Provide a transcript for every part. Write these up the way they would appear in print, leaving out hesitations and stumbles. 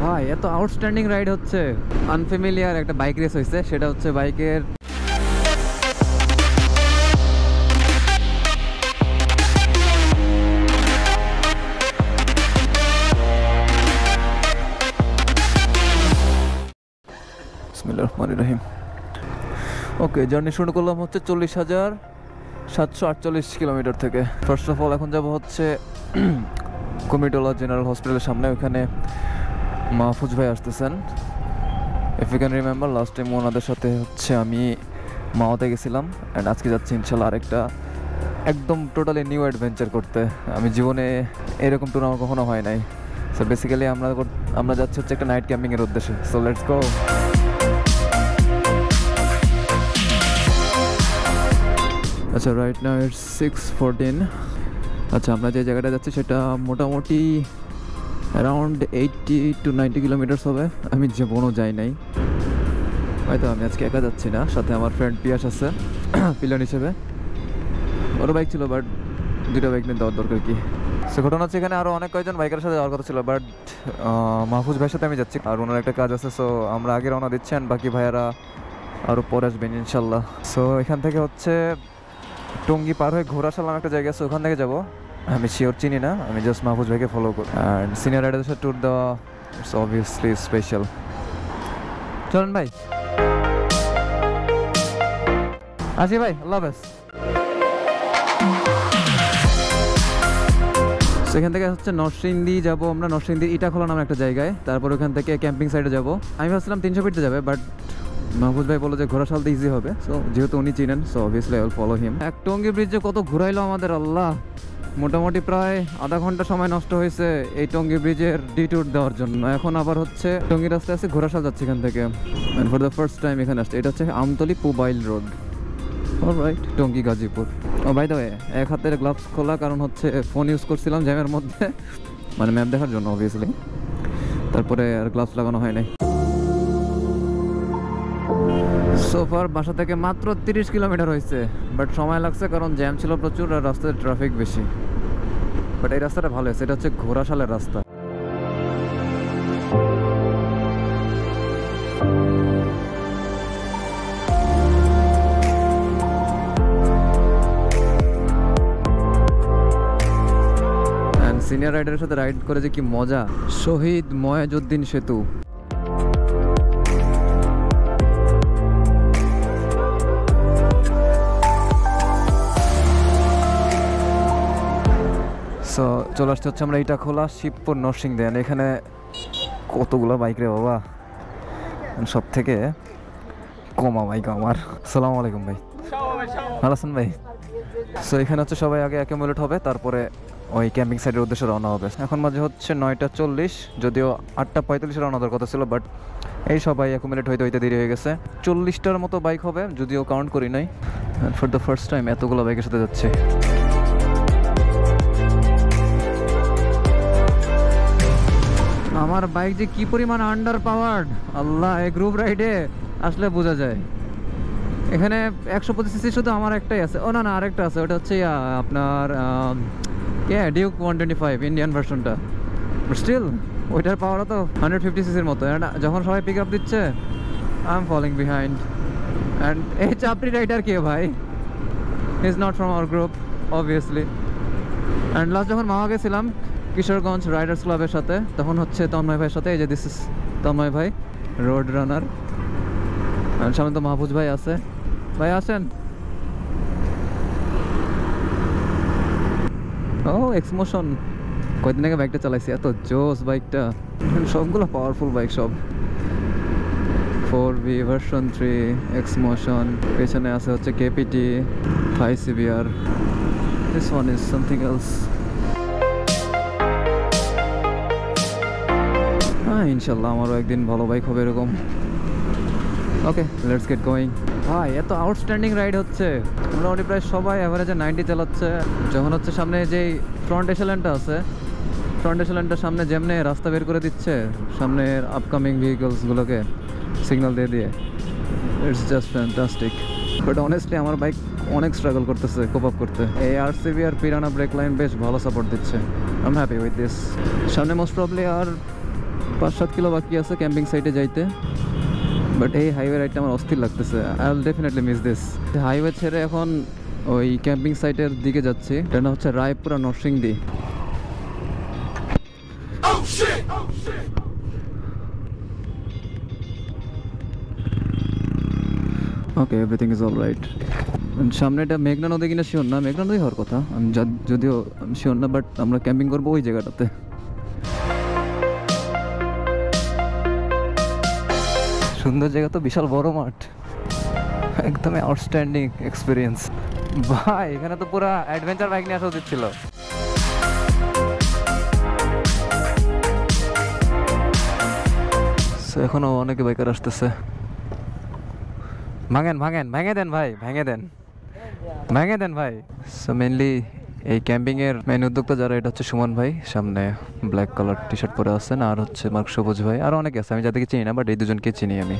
ভাই এত outstanding ride হচ্ছে। আনফ্যামিলিয়ার একটা বাইক রেস হয়েছে, সেটা হচ্ছে বাইকের বিসমিল্লাহির রহমানির রহিম। ওকে, জার্নি শুরু করলাম হচ্ছে 40,748 কিলোমিটার থেকে। ফার্স্ট অফ অল এখন যাব হচ্ছে কুমিটোলা জেনারেল হসপিটালের সামনে। ওখানে মাহফুজ ভাই আসতেছেন। If you can remember, last time ওনাদের সাথে হচ্ছে আমি মাওতে গেছিলাম, অ্যান্ড আজকে যাচ্ছি ইনশাল্লাহ আরেকটা একদম টোটালি নিউ অ্যাডভেঞ্চার করতে। আমি জীবনে এরকম ট্যুর আমার কখনো হয় নাই। সো বেসিক্যালি আমরা যাচ্ছি হচ্ছে একটা নাইট ক্যাম্পিংয়ের উদ্দেশ্যে। So let's go. আচ্ছা, রাইট নাও ইটস 6:14। আচ্ছা, আমরা যে জায়গাটা যাচ্ছি সেটা মোটামুটি অ্যারাউন্ড 80 to 90 কিলোমিটার্স হবে। আমি জীবনও যাই নাই। হয়তো আমি আজকে একা যাচ্ছি না, সাথে আমার ফ্রেন্ড পিয়াস আছে পিলন হিসেবে। ওরও বাইক ছিল, বাট দুটো বাইক নিয়ে দেওয়ার দরকার কি। সে ঘটনা হচ্ছে এখানে আরও অনেক কয়েকজন বাইকের সাথে যাওয়ার কথা ছিল, বাট মাহফুজ ভাইয়ের সাথে আমি যাচ্ছি, আর ওনার একটা কাজ আছে। সো আমরা আগে রওনা দিচ্ছেন, বাকি ভাইয়ারা আরও পরে আসবেন ইনশাল্লাহ। সো এখান থেকে হচ্ছে টঙ্গী পার হয়ে ঘোড়াশাল নামে একটা জায়গা আছে, ওখান থেকে যাবো। আমি শিওর চিনি না, আমি জাস্ট মাহফুজ ভাইকে ফলো করি। অ্যান্ড সিনিয়র রাইডারদের সাথে ট্যুর দেওয়া ইটস অবভিয়াসলি স্পেশাল। চলেন ভাই, আসি ভাই, আল্লাহ হাফেজ। সেখান থেকে হচ্ছে নরসিংদী যাবো আমরা। নরসিংদী ইটাখোলা নামে একটা জায়গায়, তারপর ওখান থেকে ক্যাম্পিং সাইডে যাবো। আমি ভাবছিলাম 300 ফিটতে যাবে, বাট মাহফুজ ভাই বললো যে ঘোড়াশালতে ইজি হবে। সো যেহেতু উনি চিনেন, so obviously I will follow him. এক টঙ্গী ব্রিজে কত ঘুরাইলো আমাদের আল্লাহ। মোটামুটি প্রায় আধা ঘন্টা সময় নষ্ট হয়েছে এই টঙ্গী ব্রিজের ডিটুর দেওয়ার জন্য। এখন আবার হচ্ছে টঙ্গী রাস্তায় আছে, ঘোড়াশাল যাচ্ছে এখান থেকে। And for the first time এখানে আসছে। এটা হচ্ছে Amtali Pubail road, alright, Tongi Gazipur. Oh by the way, এক হাতের গ্লাভস খোলা, কারণ হচ্ছে ফোন ইউজ করছিলাম জ্যামের মধ্যে, মানে ম্যাপ দেখার জন্য অবভিয়াসলি। তারপরে আর গ্লাভস লাগানো হয় নাই। সোফার বাসা থেকে মাত্র 30 কিলোমিটার হয়েছে, বাট সময় লাগছে কারণ জ্যাম ছিল প্রচুর আর রাস্তায় ট্রাফিক বেশি। বাট এই রাস্তাটা ভালো হয়েছে, এটা হচ্ছে ঘোড়াশালের রাস্তা। সিনিয়র রাইডারের সাথে রাইড করে যে কি মজা। শহীদ ময়াজউদ্দিন সেতু। সো চলে আসতে হচ্ছে আমরা ইটাখোলা, শিবপুর, নরসিংদী। এখানে কতগুলো বাইক রে বাবা, সব থেকে কমা বাইক আমার। আসসালামু আলাইকুম ভাই, ভালো আছেন ভাই? সো এখানে হচ্ছে সবাই আগে অ্যাকুমুলেট হবে, তারপরে ওই ক্যাম্পিং সাইডের উদ্দেশ্যে রওনা হবে। এখন মাঝে হচ্ছে 9:40, যদিও 8:45 রওনা দেওয়ার কথা ছিল, বাট এই সবাই অ্যাকুমুলেট হইতে হইতে দেরি হয়ে গেছে। 40টার মতো বাইক হবে, যদিও কাউন্ট করি নাই। ফর দ্য ফার্স্ট টাইম এতগুলো বাইকের সাথে যাচ্ছে। আমার বাইক যে কি পরিমাণ আন্ডার পাওয়ার্ড আল্লাহ, এই গ্রুপ রাইডে আসলে বোঝা যায়। এখানে 125 সিসি শুধু আমার একটাই আছে। ও না না, আরেকটা আছে, ওটা হচ্ছে আপনার ডিউক 125 ইন্ডিয়ান ভার্সনটা। বাট স্টিল ওইটার পাওয়ারও তো 150 সিসির মতো। যখন সবাই পিক আপ দিচ্ছে, I am following behind. And এই চাপড়ি রাইডার কে ভাই? He is not from our group obviously. And last যখন মামা গেছিলাম কিশোরগঞ্জ রাইডার্স ক্লাবের সাথে, তখন হচ্ছে তন্ময় ভাইয়ের সাথে। এই যে দিস ইজ তন্ময় ভাই, রোড রানার। সামনে তো মাহফুজ ভাই আছে। ভাই আসেন। ও এক্সমোশন, কয়েকদিন আগে বাইকটা চালাইছি, এত জোস বাইকটা। সবগুলো পাওয়ারফুল বাইক সব। 4V version 3 এক্সমোশন। পেছনে আছে হচ্ছে KPT 5 CBR। This one is something else. হ্যাঁ, ইনশাল্লাহ আমারও একদিন ভালো বাইক হবে এরকম। ওকে, লেটস গেট গোয়িং। ভাই এত আউটস্ট্যান্ডিং রাইড হচ্ছে। মোটামুটি প্রায় সবাই অ্যাভারেজে 90 চালাচ্ছে। যখন হচ্ছে সামনে যেই ফ্রন্ট এশালেনটা আছে, ফ্রন্ট এশালেনটার সামনে যেমনে রাস্তা বের করে দিচ্ছে সামনের আপকামিং ভেহিকলসগুলোকে সিগন্যাল দিয়ে দিয়ে, it's just fantastic. But honestly আমার বাইক অনেক স্ট্রাগল করতেছে কোপ আপ করতে। এই RCB আর পিরানা ব্রেক লাইন বেশ ভালো সাপোর্ট দিচ্ছে। I am happy with this. সামনে মোস্ট প্রবলি আর 5-7 কিলো বাকি আছে ক্যাম্পিং সাইটে যাইতে, বাট এই হাইওয়ে রাইডটা আমার অস্থির লাগতেছে। I will definitely miss this. Highway ছেড়ে এখন ওই ক্যাম্পিং সাইটের দিকে যাচ্ছি, এটা না হচ্ছে রায়পুরা নরসিংদী। ওকে, এভরিথিং ইজ অল রাইট। সামনে এটা মেঘনা নদী কিনা শিওর না, মেঘনা নদী হওয়ার কথা, আমি যদিও শিওর না, বাট আমরা ক্যাম্পিং করবো ওই জায়গাটাতে। সুন্দর জায়গা তো, বিশাল বড় মাঠ, একদমই আউটস্ট্যান্ডিং এক্সপিরিয়েন্স। ভাই এখানে তো পুরো অ্যাডভেঞ্চার বাইক নিয়ে আসা উচিত ছিল। এখনো অনেকে বাইকার আসতেছে। ভেঙে দেন ভাই, ভেঙে দেন ভাই। সো মেনলি এই ক্যাম্পিং এর মেন উদ্যোক্তা যারা, এটা হচ্ছে সুমন ভাই, সামনে ব্ল্যাক কালার টি শার্ট পরে আছেন, আর হচ্ছে মার্ক সবুজ ভাই, আর অনেকে আছে আমি যাদেরকে চিনি না, বাট এই দুজনকে চিনি আমি।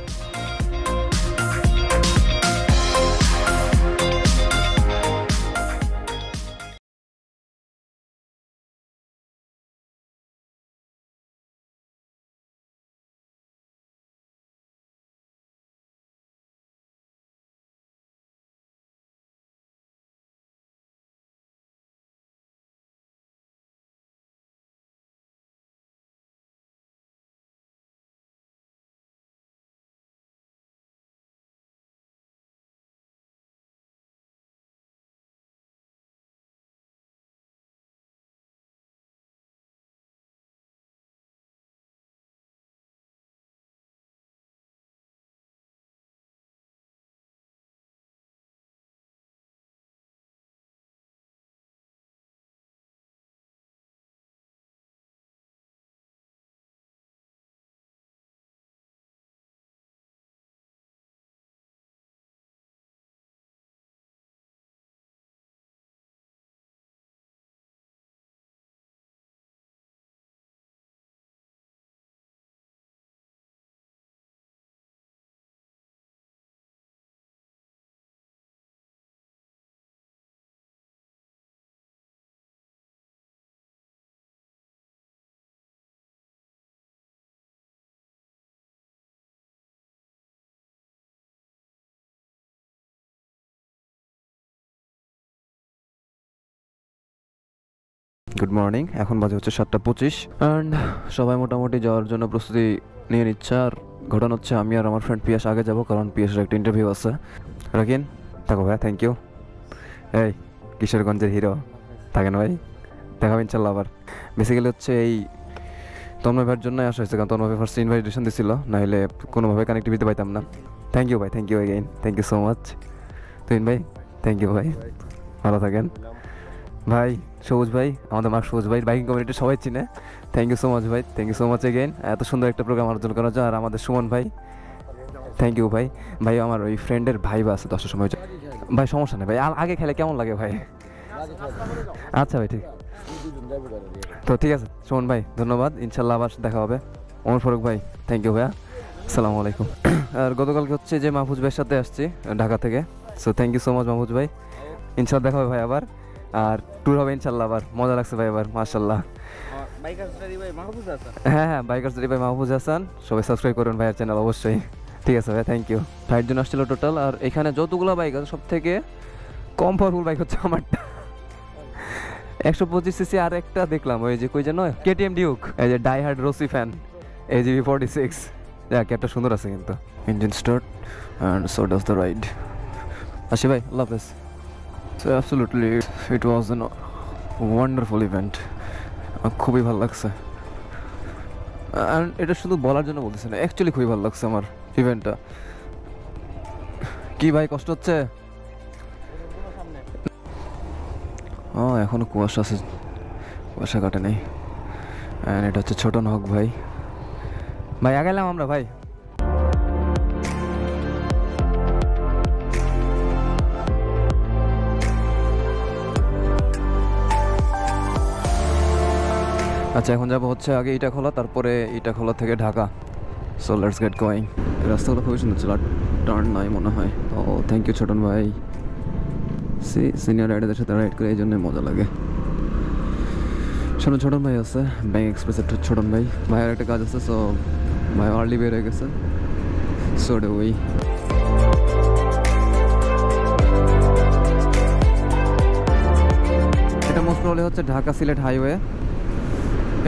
গুড মর্নিং, এখন বাজে হচ্ছে 7:25 অ্যান্ড সবাই মোটামুটি যাওয়ার জন্য প্রস্তুতি নিয়ে নিচ্ছে। আর ঘটনা হচ্ছে আমি আর আমার ফ্রেন্ড পিয়াস আগে যাব, কারণ পিয়াসের একটা ইন্টারভিউ আছে। রাখিন থাকো ভাই, থ্যাংক ইউ। এই কিশোরগঞ্জের হিরো থাকেন ভাই, দেখাবো ইনশাল্লাহ আবার। বেসিক্যালি হচ্ছে এই তন্ময় ভাইয়ের জন্যই আসা হয়েছে, কারণ তন্ময় ভাই ফার্স্ট ইনভাইটেশন দিছিল, নাহলে কোনোভাবে কানেক্টিভিটি পাইতাম না। থ্যাংক ইউ ভাই, thank you again, thank you so much. Tuhin ভাই থ্যাংক ইউ ভাই, ভালো থাকেন ভাই। সবুজ ভাই, আমাদের মার্ক সবুজ ভাই, বাইকিং কমিউনিটি সবাই চিনে, থ্যাংক ইউ সো মাচ ভাই, thank you so much again, এত সুন্দর একটা প্রোগ্রাম আয়োজন করার জন্য। আর আমাদের সুমন ভাই, থ্যাংক ইউ ভাই। ভাই আমার ওই ফ্রেন্ডের ভাই বা আছে 10টার সময় ভাই, সমস্যা নেই ভাই, আগে খেলে কেমন লাগে ভাই? আচ্ছা ভাই ঠিক, তো ঠিক আছে সুমন ভাই, ধন্যবাদ, ইনশাল্লাহ আবার দেখা হবে। ওমর ফারুক ভাই, থ্যাংক ইউ ভাইয়া, আসসালামু আলাইকুম। আর গতকালকে হচ্ছে যে মাহফুজ ভাইয়ের সাথে আসছি ঢাকা থেকে, so thank you so much Mahfuz ভাই, ইনশাল্লাহ দেখা হবে ভাই আবার, আর ট্যুর হবে ইনশাল্লাহ আবার। মজা লাগছে ভাই এবার, মাশাল্লাহ। হ্যাঁ হ্যাঁ, বাইকার স্টাডি ভাই মাহফুজ হাসান, সবাই সাবস্ক্রাইব করুন ভাইয়ের চ্যানেল অবশ্যই। ঠিক আছে ভাই, থ্যাংক ইউ। ফ্লাইট জন্য আসছিল টোটাল, আর এখানে যতগুলো বাইক আছে সব থেকে কম পাওয়ারফুল বাইক হচ্ছে আমারটা, 125cc। আর একটা দেখলাম ওই যে কই যেন কেটিএম ডিউক, এই যে ডাই হার্ড রসি ফ্যান AGV 46, যাক একটা সুন্দর আছে কিন্তু। Engine start and so does the ride. আসি ভাই, আল্লাহ হাফেজ। So absolutely it was a wonderful event, খুবই ভালো লাগছে। অ্যান্ড এটা শুধু বলার জন্য বলতেছি না, অ্যাকচুয়ালি খুবই ভালো লাগছে আমার ইভেন্টটা। কি ভাই কষ্ট হচ্ছে? এখনো কুয়াশা আছে, কুয়াশা কাটে নেই। অ্যান্ড এটা হচ্ছে ছোট নহক ভাই, ভাই আগাইলাম আমরা ভাই। আচ্ছা এখন যাবো হচ্ছে আগে ইটাখোলা, তারপরে ইটাখোলা থেকে Dhaka. So let's get going. রাস্তাগুলো খুবই সুন্দর ছিল, টার্ন নাই মনে হয়। ও থ্যাংক ইউ ছোটন ভাই, সিনিয়র রাইডারদের সাথে রাইড করে এই জন্যই মজা লাগে। ছোটন ভাই আছে ব্যাংক এক্সপ্রেসের ছোটন ভাই, ভাইয়ের একটা কাজ আছে, সো ভাই আর্লি বের হয়ে গেছে, সো ডু উই। এটা মোস্ট প্রবলি হচ্ছে ঢাকা সিলেট হাইওয়ে।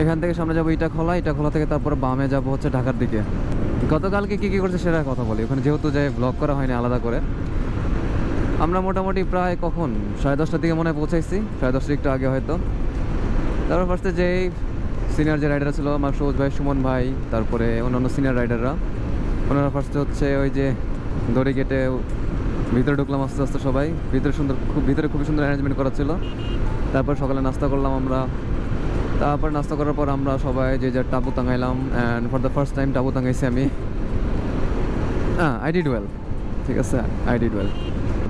এখান থেকে সামনে যাবো ইটাখোলা থেকে তারপরে বামে যাবো হচ্ছে ঢাকার দিকে। গতকালকে কী করছে সেটা কথা বলি, ওখানে যেহেতু যাই ব্লগ করা হয়নি আলাদা করে। আমরা মোটামুটি প্রায় কখন 10:30টার দিকে মনে হয় পৌঁছাইছি, 10:30 একটু আগে হয়তো। তারপর ফার্স্টে যেই সিনিয়র যে রাইডার ছিল আমার সবুজ ভাই, সুমন ভাই, তারপরে অন্যান্য সিনিয়র রাইডাররা, ওনারা ফার্স্টে হচ্ছে ওই যে দড়ি কেটে ভিতরে ঢুকলাম আস্তে আস্তে সবাই। ভিতরে খুবই সুন্দর অ্যারেঞ্জমেন্ট করা ছিল। তারপর সকালে নাস্তা করলাম আমরা। তারপর নাস্তা করার পর আমরা সবাই যে যার টাবু টাঙাইলাম, and for the first time টাবু টাঙাইছি আমি। আই ডিড ওয়েল, ঠিক আছে, আই ডিড ওয়েল।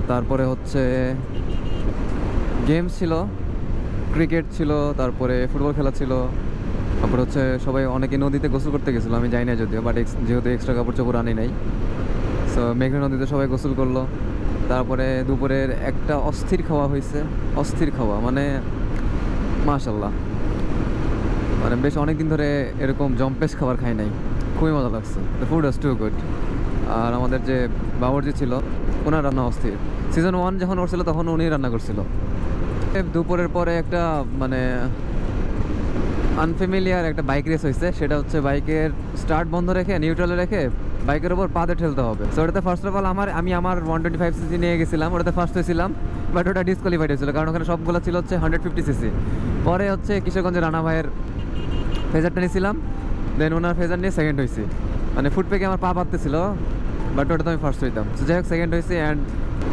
তারপরে হচ্ছে গেমস ছিল, ক্রিকেট ছিল, তারপরে ফুটবল খেলা ছিল। তারপরে হচ্ছে সবাই অনেকে নদীতে গোসল করতে গেছিলো, আমি যাই না যদিও, বাট যেহেতু এক্সট্রা কাপড় চোপড় আনি নাই, সো মেঘনা নদীতে সবাই গোসল করলো। তারপরে দুপুরের একটা অস্থির খাওয়া হয়েছে, অস্থির খাওয়া মানে মাশাল্লাহ, মানে বেশ অনেকদিন ধরে এরকম জম্পেশ খাবার খাই নাই, খুবই মজা লাগছে। The food was too good. আর আমাদের যে বাবরজি ছিল ওনার রান্না অস্থির। সিজন 1 যখন উঠছিল তখন উনি রান্না করছিল। দুপুরের পরে একটা মানে আনফ্যামিলিয়ার একটা বাইক রেস হয়েছে, সেটা হচ্ছে বাইকের স্টার্ট বন্ধ রেখে নিউট্রালে রেখে বাইকের ওপর পাতে ঠেলতে হবে। সো ওটাতে ফার্স্ট অফ অল আমি আমার 125cc নিয়ে গেছিলাম, ওটাতে ফার্স্ট হয়েছিলাম, বাট ওটা ডিসকোয়ালিফাইড হয়েছিল কারণ ওখানে সবগুলো ছিল হচ্ছে 150cc। পরে হচ্ছে কিশোরগঞ্জের রানা ভাইয়ের ফেজারটা নিয়েছিলাম, দেন ওনার ফেজার নিয়ে সেকেন্ড হয়েছি। মানে ফুট পেকে আমার পা পাততেছিল, বাট ওটাতে আমি ফার্স্ট হইতাম। সো যাই হোক সেকেন্ড হয়েছি। অ্যান্ড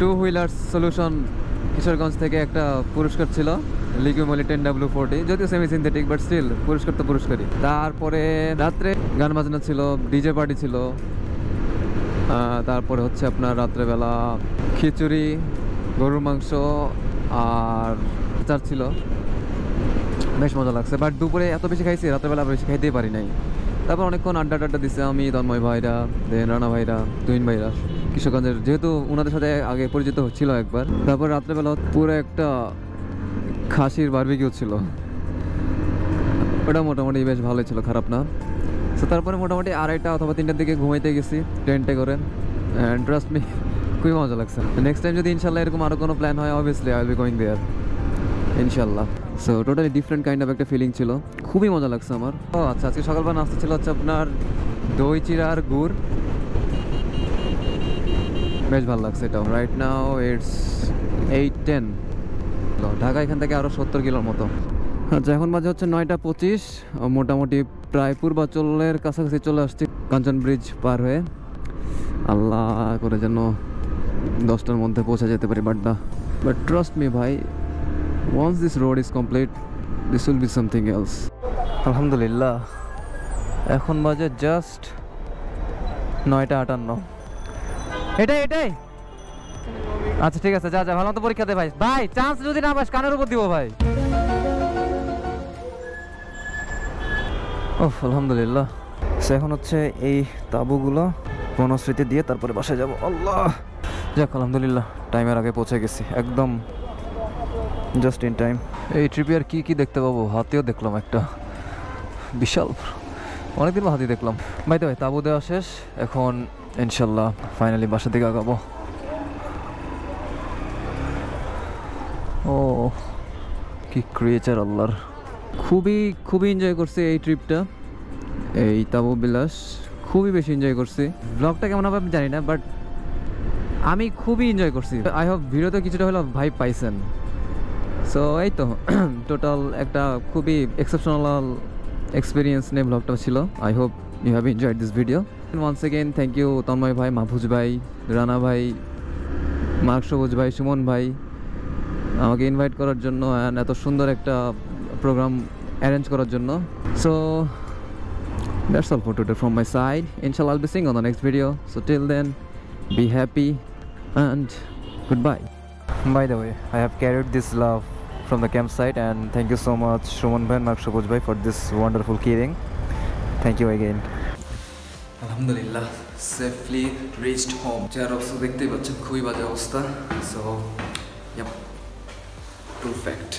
2 হুইলার্স সলিউশন কিশোরগঞ্জ থেকে একটা পুরস্কার ছিল, লিকুইমলি 10W40, যদিও সেমি সিনথেটিক, বাট স্টিল পুরস্কার তো পুরস্কারই। তারপরে রাত্রে গান বাজনা ছিল, ডিজে পার্টি ছিল। তারপরে হচ্ছে আপনার রাত্রেবেলা খিচুড়ি, গরুর মাংস আর আচার ছিল, বেশ মজা লাগছে। বাট দুপুরে এত বেশি খাইছি, রাত্রেবেলা বেশি খাইতেই পারি নাই। তারপর অনেকক্ষণ আড্ডা দিচ্ছে আমি, তন্ময় ভাইরা, দেন রানা ভাইরা, তুহিন ভাইরা, কিশোরগঞ্জের, যেহেতু ওনাদের সাথে আগে পরিচিত হচ্ছিল একবার। তারপর রাত্রেবেলা পুরো একটা খাসির বারবিকিউ ছিল, ওটা মোটামুটি বেশ ভালোই ছিল, খারাপ না। সো তারপরে মোটামুটি 2:30 অথবা 3টার দিকে ঘুমাইতে গেছি টেন্টে করে। অ্যান্ড ট্রাস্ট মি, খুবই মজা লাগছে। নেক্সট টাইম যদি ইনশাল্লাহ এরকম আরও কোনো প্ল্যান হয়, obviously I will be going there ইনশাল্লাহ। So totally different kind of একটা ফিলিং ছিল, খুবই মজা লাগছে আমার। ও আচ্ছা, আজকে সকালবেলা নাস্তা ছিল হচ্ছে আপনার দই চিড়া আর গুড়, বেশ ভালো লাগছে এটাও। রাইট নাও ইটস 8:10, ঢাকা এখান থেকে আরও 70 কিলোর মতো। আচ্ছা, এখন বাজে হচ্ছে 9:25, মোটামুটি প্রায় পূর্বাচলের কাছাকাছি চলে আসছি, কাঞ্চন ব্রিজ পার হয়ে। আল্লাহ করে যেন 10টার মধ্যে পৌঁছে যেতে পারি বাড্ডা। বাট ট্রাস্ট মি ভাই, once this road is complete, this will be something else. আলহামদুলিল্লাহ, এখন বাজে জাস্ট 9:58। এটাই আচ্ছা ঠিক আছে, যা ভালো মতো পরীক্ষা দে ভাই। চান্স যদি না পাস কানের উপর দিব ভাই। ওহ আলহামদুলিল্লাহ। এখন হচ্ছে এই তাঁবুগুলো বনস্মৃতি দিয়ে তারপরে বাসায় যাব। আল্লাহ, যাক আলহামদুলিল্লাহ টাইমের আগে পৌঁছে গেছি, একদম জাস্ট ইন টাইম। এই ট্রিপে আর কি দেখতে পাবো, হাতিও দেখলাম একটা বিশাল, অনেকদিন হাতি দেখলাম। ভাই তাঁবু দেওয়া শেষ, এখন ইনশাল্লাহ ফাইনালি বাসা দিকে আগাবো। ও কি ক্রিয়েচার আল্লাহর, খুবই এনজয় করছি এই ট্রিপটা, এই তাঁবু বিলাস খুবই বেশি এনজয় করছি। ব্লগটা কেমন হবে আমি জানি না, বাট আমি খুবই এনজয় করছি। আই হোপ ভিডিওতে কিছুটা হলেও ভাইব পাইছেন। সো এই তো টোটাল একটা খুবই এক্সেপশনাল এক্সপিরিয়েন্স নিয়ে ব্লগটা ছিল। I hope you have enjoyed this video. Once again thank you Tanmoy ভাই, মাহফুজ ভাই, রানা ভাই, মার্ক সবুজ ভাই, সুমন ভাই আমাকে ইনভাইট করার জন্য অ্যান্ড এত সুন্দর একটা প্রোগ্রাম অ্যারেঞ্জ করার জন্য। So that's all for today from my side. Inshallah I'll be seeing you on the next video. So till then, be happy and goodbye. By the way, I have carried this love from the campsite, and thank you so much Shuman bhai, Mark Shobuj bhai for this wonderful keyring. Thank you again. Alhamdulillah, safely reached home. Chair also dekhte pachchen khubই বাজে অবস্থা। So yep, perfect.